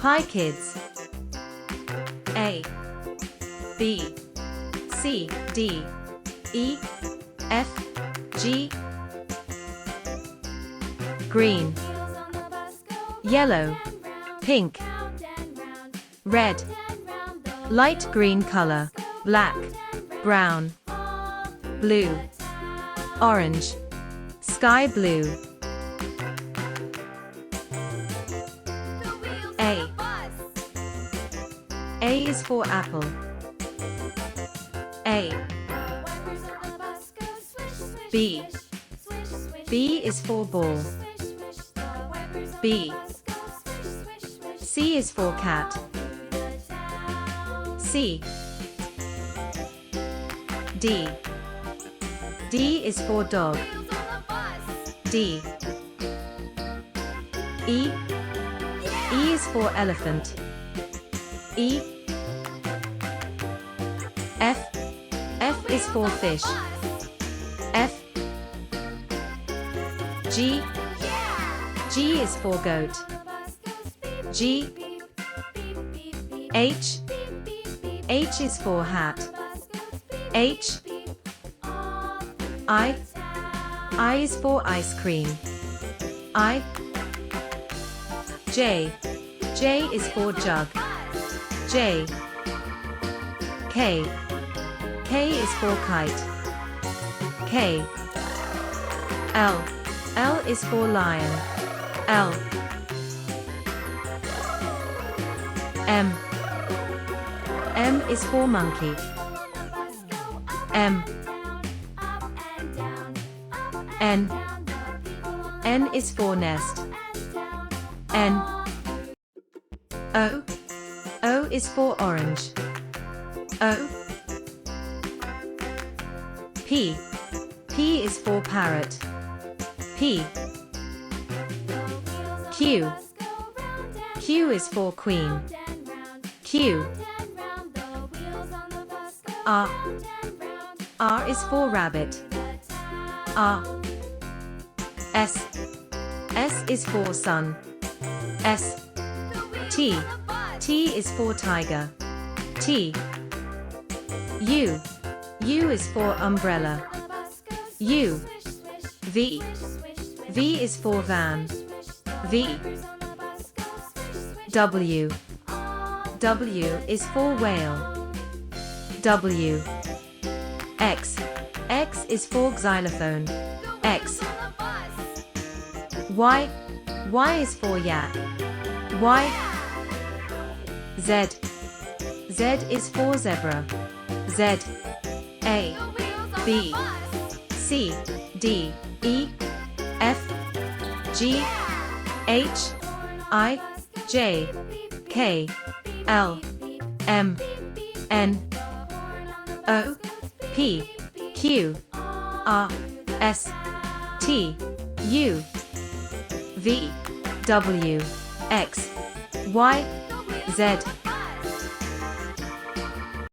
Hi kids. A, B, C, D, E, F, G. Green, yellow, pink, red, light green color, black, brown, blue, orange, sky blue. A is for apple. A. B. B is for ball. B. C is for cat. C. D. D is for dog. D. E. E is for elephant. E. F. F is for fish. F. G. G is for goat. G. H. H is for hat. H. I. I is for ice cream. I. J. J is for jug. J. K. K is for kite. K. L. L is for lion. L. M. M is for monkey. M. N. N is for nest. N. O. O is for orange. O. P. P is for parrot. P. Q. Q is for queen. Q. R. R is for rabbit. R. S. S is for sun. S. T. T is for tiger. T. U. U is for umbrella. U. V. V is for van. V. W. W is for whale. W. X. X is for xylophone. X. Y. Y is for yak. Y. Z. Z is for zebra. Z. A. B. C. D. E. F. G. H. I. J. K. L. M. N. O. P. Q. R. S. T. U. V. W. X. Y. Z.